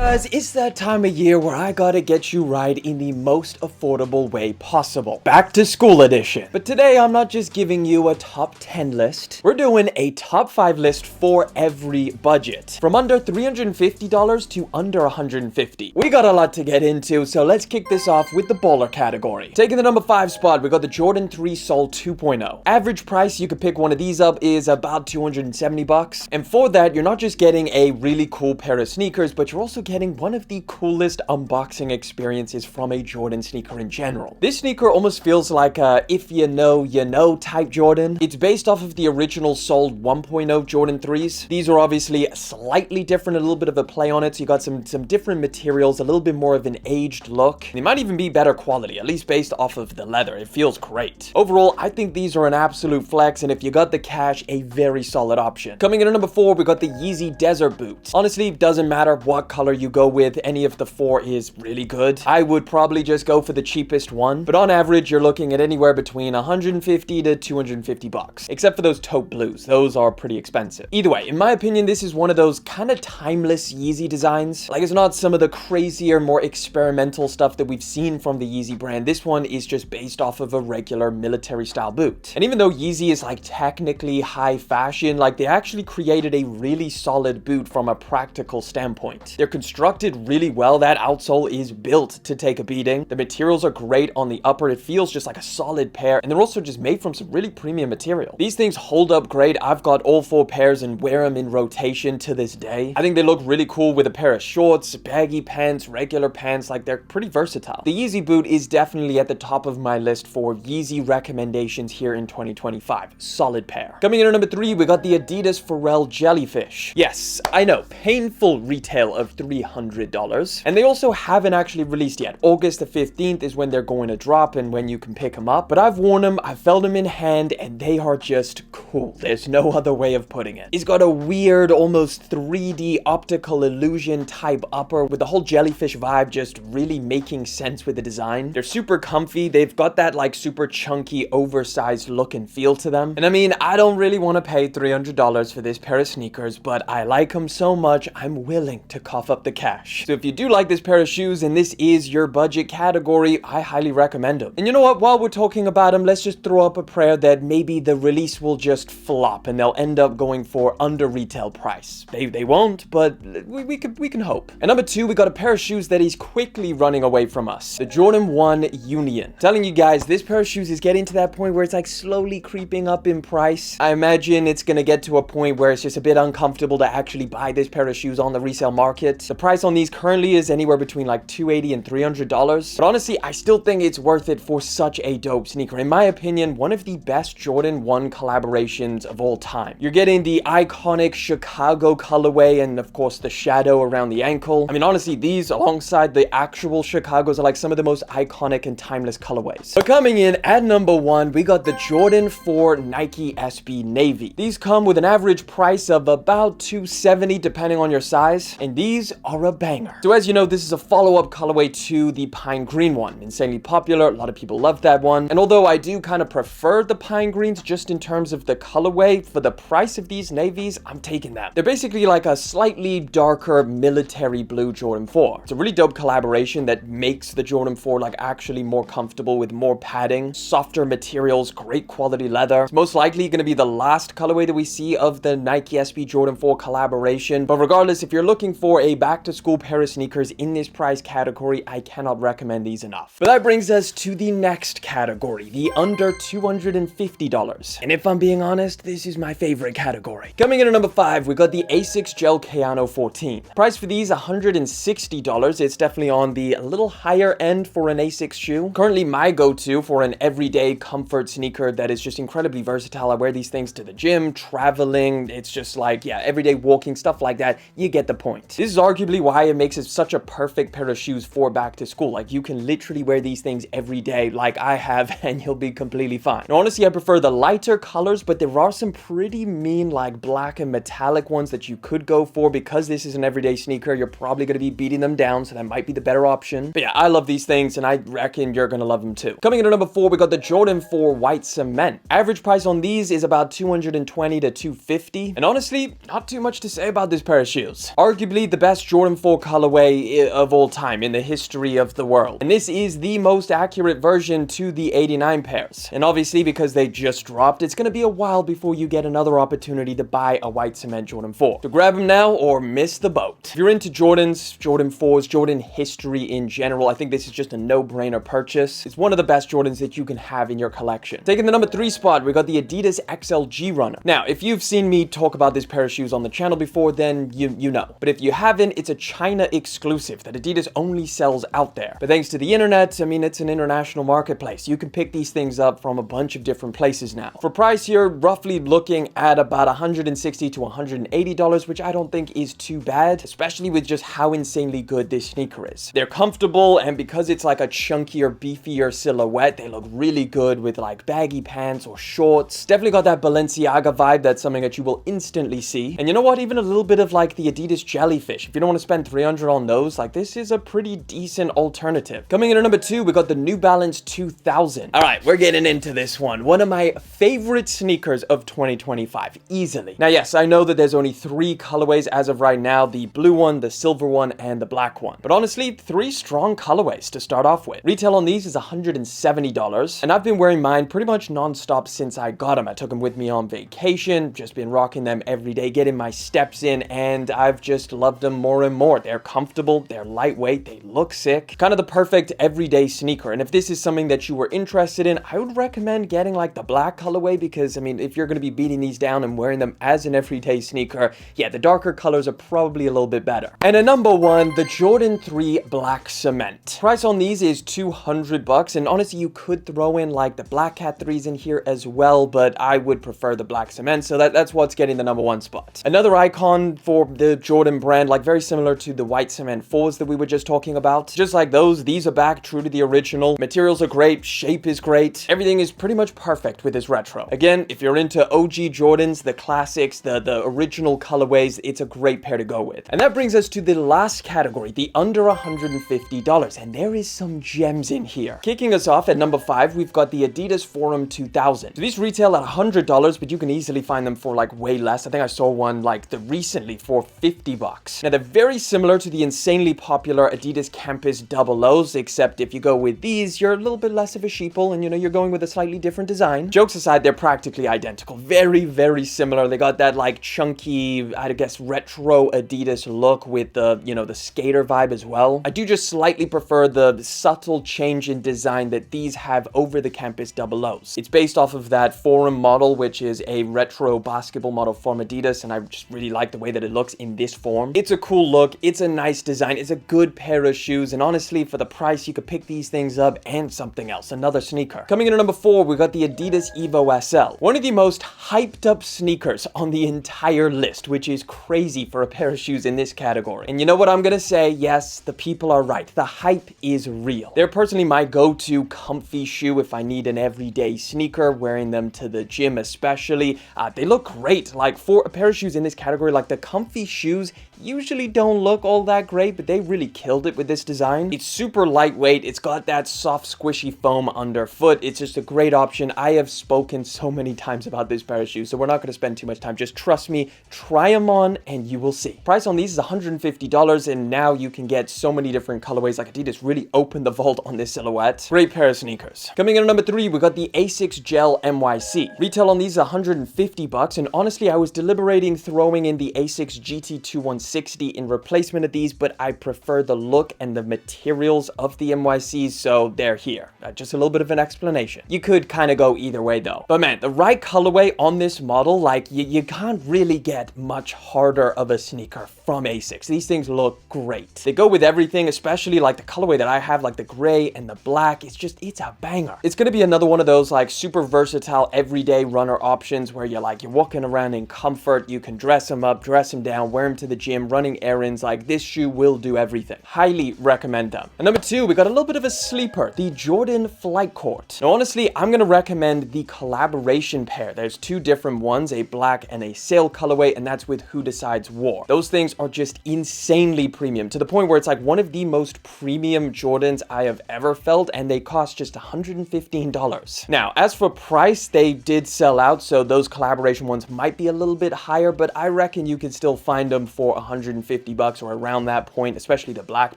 Guys, it's that time of year where I gotta get you right in the most affordable way possible. Back to school edition. But today I'm not just giving you a top 10 list. We're doing a top 5 list for every budget. From under $350 to under $150. We got a lot to get into, so let's kick this off with the baller category. Taking the number 5 spot, we got the Jordan 3 Sol 2.0. Average price you could pick one of these up is about 270 bucks. And for that, you're not just getting a really cool pair of sneakers, but you're also getting one of the coolest unboxing experiences from a Jordan sneaker in general. This sneaker almost feels like a if you know type Jordan. It's based off of the original Sol 1.0 Jordan 3s. These are obviously slightly different, a little bit of a play on it, so you got some different materials, a little bit more of an aged look. They might even be better quality, at least based off of the leather. It feels great. Overall, I think these are an absolute flex, and if you got the cash, a very solid option. Coming in at number 4, we got the Yeezy Desert Boot. Honestly, doesn't matter what color you go with, any of the 4 is really good. I would probably just go for the cheapest one, but on average, you're looking at anywhere between 150 to 250 bucks, except for those taupe blues. Those are pretty expensive. Either way, in my opinion, this is one of those kind of timeless Yeezy designs. Like, it's not some of the crazier, more experimental stuff that we've seen from the Yeezy brand. This one is just based off of a regular military style boot. And even though Yeezy is like technically high fashion, like they actually created a really solid boot from a practical standpoint. They're constructed really well. That outsole is built to take a beating. The materials are great on the upper. It feels just like a solid pair, and they're also just made from some really premium material. These things hold up great. I've got all 4 pairs and wear them in rotation to this day. I think they look really cool with a pair of shorts, baggy pants, regular pants. Like, they're pretty versatile. The Yeezy boot is definitely at the top of my list for Yeezy recommendations here in 2025. Solid pair. Coming in at number 3, we got the Adidas Pharrell Jellyfish. Yes, I know, painful retail of $300, and they also haven't actually released yet. August the 15th is when they're going to drop and when you can pick them up, but I've worn them, I've felt them in hand, and they are just cool. There's no other way of putting it. It's got a weird, almost 3D optical illusion type upper with the whole jellyfish vibe just really making sense with the design. They're super comfy. They've got that like super chunky, oversized look and feel to them. And I mean, I don't really want to pay $300 for this pair of sneakers, but I like them so much, I'm willing to cough up the cash. So if you do like this pair of shoes and this is your budget category, I highly recommend them. And you know what? While we're talking about them, let's just throw up a prayer that maybe the release will just flop and they'll end up going for under retail price. They won't, but we can hope. And number 2, we got a pair of shoes that is quickly running away from us. The Jordan 1 Union. Telling you guys, this pair of shoes is getting to that point where it's like slowly creeping up in price. I imagine it's gonna get to a point where it's just a bit uncomfortable to actually buy this pair of shoes on the resale market. The price on these currently is anywhere between like $280 and $300, but honestly, I still think it's worth it for such a dope sneaker. In my opinion, one of the best Jordan 1 collaborations of all time. You're getting the iconic Chicago colorway and of course the shadow around the ankle. I mean, honestly, these alongside the actual Chicagos are like some of the most iconic and timeless colorways. But coming in at number 1, we got the Jordan 4 Nike SB Navy. These come with an average price of about $270 depending on your size, and these are a banger. So as you know, this is a follow-up colorway to the pine green one. Insanely popular, a lot of people love that one, and although I do kind of prefer the pine greens just in terms of the colorway, for the price of these navies, I'm taking that. They're basically like a slightly darker military blue Jordan 4. It's a really dope collaboration that makes the Jordan 4 like actually more comfortable with more padding, softer materials, great quality leather. It's most likely going to be the last colorway that we see of the Nike SB Jordan 4 collaboration, but regardless, if you're looking for a back-to-school pair of sneakers in this price category, I cannot recommend these enough. But that brings us to the next category, the under $250. And if I'm being honest, this is my favorite category. Coming in at number 5, we got the Asics Gel Kayano 14. Price for these, $160. It's definitely on the little higher end for an Asics shoe. Currently my go-to for an everyday comfort sneaker that is just incredibly versatile. I wear these things to the gym, traveling. It's just like, yeah, everyday walking, stuff like that. You get the point. This is arguably why it makes it such a perfect pair of shoes for back to school. Like, you can literally wear these things every day like I have and you'll be completely fine. Now, honestly, I prefer the lighter colors, but there are some pretty mean like black and metallic ones that you could go for. Because this is an everyday sneaker, you're probably going to be beating them down, so that might be the better option. But yeah, I love these things and I reckon you're going to love them too. Coming in at number 4, we got the Jordan 4 White Cement. Average price on these is about $220 to $250, and honestly, not too much to say about this pair of shoes. Arguably the best Jordan 4 colorway of all time in the history of the world. And this is the most accurate version to the 89 pairs. And obviously, because they just dropped, it's going to be a while before you get another opportunity to buy a white cement Jordan 4. So grab them now or miss the boat. If you're into Jordans, Jordan 4s, Jordan history in general, I think this is just a no-brainer purchase. It's one of the best Jordans that you can have in your collection. Taking the number 3 spot, we got the Adidas XLG Runner. Now, if you've seen me talk about this pair of shoes on the channel before, then you know. But if you haven't, it's a China exclusive that Adidas only sells out there. But thanks to the internet, I mean, it's an international marketplace. You can pick these things up from a bunch of different places now. For price, you're roughly looking at about $160 to $180, which I don't think is too bad, especially with just how insanely good this sneaker is. They're comfortable, and because it's like a chunkier, beefier silhouette, they look really good with like baggy pants or shorts. Definitely got that Balenciaga vibe. That's something that you will instantly see. And you know what? Even a little bit of like the Adidas Jellyfish. If you don't want to spend $300 on those, like this is a pretty decent alternative. Coming in at number 2, we got the New Balance 2000. All right, we're getting into this one. One of my favorite sneakers of 2025, easily. Now, yes, I know that there's only 3 colorways as of right now, the blue one, the silver one, and the black one. But honestly, 3 strong colorways to start off with. Retail on these is $170, and I've been wearing mine pretty much non-stop since I got them. I took them with me on vacation, just been rocking them every day, getting my steps in, and I've just loved them more and more. They're comfortable, they're lightweight, they look sick. Kind of the perfect everyday sneaker. And if this is something that you were interested in, I would recommend getting like the black colorway, because I mean, if you're going to be beating these down and wearing them as an everyday sneaker, yeah, the darker colors are probably a little bit better. And at number 1, the Jordan 3 Black Cement. Price on these is $200, and honestly, you could throw in like the Black Cat 3s in here as well, but I would prefer the Black Cement, so that's what's getting the number 1 spot. Another icon for the Jordan brand, like very similar to the white cement 4s that we were just talking about. Just like those, these are back true to the original. Materials are great, shape is great, everything is pretty much perfect with this retro. Again, if you're into OG Jordans, the classics, the original colorways, it's a great pair to go with. And that brings us to the last category, the under $150, and there is some gems in here. Kicking us off at number 5, we've got the Adidas Forum 2000. So these retail at $100, but you can easily find them for like way less. I think I saw one like recently for $50. Now they're very similar to the insanely popular Adidas Campus Double O's, except if you go with these, you're a little bit less of a sheeple, and you know, you're going with a slightly different design. Jokes aside, they're practically identical. Very, very similar. They got that like chunky, I guess, retro Adidas look with the, you know, the skater vibe as well. I do just slightly prefer the subtle change in design that these have over the Campus Double O's. It's based off of that Forum model, which is a retro basketball model from Adidas, and I just really like the way that it looks in this form. It's a cool look, it's a nice design, it's a good pair of shoes, and honestly, for the price, you could pick these things up and something else, another sneaker. Coming in at number 4, we got the Adidas Evo SL. One of the most hyped up sneakers on the entire list, which is crazy for a pair of shoes in this category. And you know what I'm gonna say? Yes, the people are right. The hype is real. They're personally my go-to comfy shoe if I need an everyday sneaker, wearing them to the gym especially. They look great. Like, for a pair of shoes in this category, like the comfy shoes usually don't look all that great, but they really killed it with this design. It's super lightweight. It's got that soft, squishy foam underfoot. It's just a great option. I have spoken so many times about this pair of shoes, so we're not going to spend too much time. Just trust me, try them on and you will see. Price on these is $150, and now you can get so many different colorways. Like, Adidas really opened the vault on this silhouette. Great pair of sneakers. Coming in at number 3, we got the Asics Gel NYC. Retail on these is $150, and honestly, I was deliberating throwing in the Asics GT2160 in replacement of these, but I prefer the look and the materials of the NYCs, so they're here. Just a little bit of an explanation. You could kind of go either way though. But man, the right colorway on this model, like you can't really get much harder of a sneaker from Asics. These things look great. They go with everything, especially like the colorway that I have, like the gray and the black. It's a banger. It's gonna be another one of those like super versatile everyday runner options where you're walking around in comfort. You can dress them up, dress them down, wear them to the gym, running errands. Like, this shoe will do everything. Highly recommend them. And number 2, we got a little bit of a sleeper, the Jordan Flight Court. Now honestly, I'm gonna recommend the collaboration pair. There's 2 different ones, a black and a sail colorway, and that's with Who Decides War. Those things are just insanely premium, to the point where it's like one of the most premium Jordans I have ever felt, and they cost just $115. Now, as for price, they did sell out, so those collaboration ones might be a little bit higher, but I reckon you can still find them for $150 50 bucks or around that point, especially the black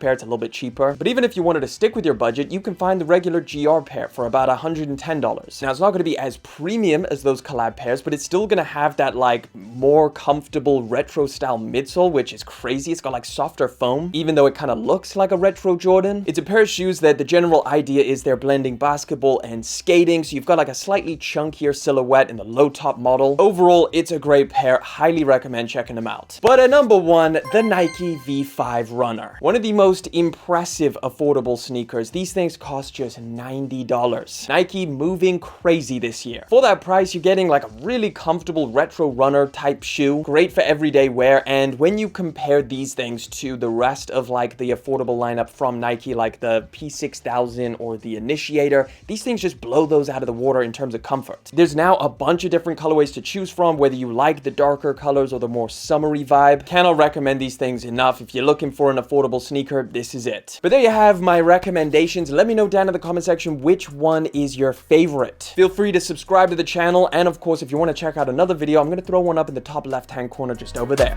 pair. It's a little bit cheaper. But even if you wanted to stick with your budget, you can find the regular GR pair for about $110. Now, it's not going to be as premium as those collab pairs, but it's still going to have that like more comfortable retro style midsole, which is crazy. It's got like softer foam, even though it kind of looks like a retro Jordan. It's a pair of shoes that the general idea is they're blending basketball and skating, so you've got like a slightly chunkier silhouette in the low top model. Overall, it's a great pair. Highly recommend checking them out. But at number one, the Nike V5 Runner. One of the most impressive affordable sneakers. These things cost just $90. Nike moving crazy this year. For that price, you're getting like a really comfortable retro runner type shoe. Great for everyday wear. And when you compare these things to the rest of like the affordable lineup from Nike, like the P6000 or the Initiator, these things just blow those out of the water in terms of comfort. There's now a bunch of different colorways to choose from, whether you like the darker colors or the more summery vibe. Cannot recommend these things enough. If you're looking for an affordable sneaker, this is it. But there you have my recommendations. Let me know down in the comment section which one is your favorite. Feel free to subscribe to the channel, and of course, if you want to check out another video, I'm going to throw one up in the top left-hand corner just over there.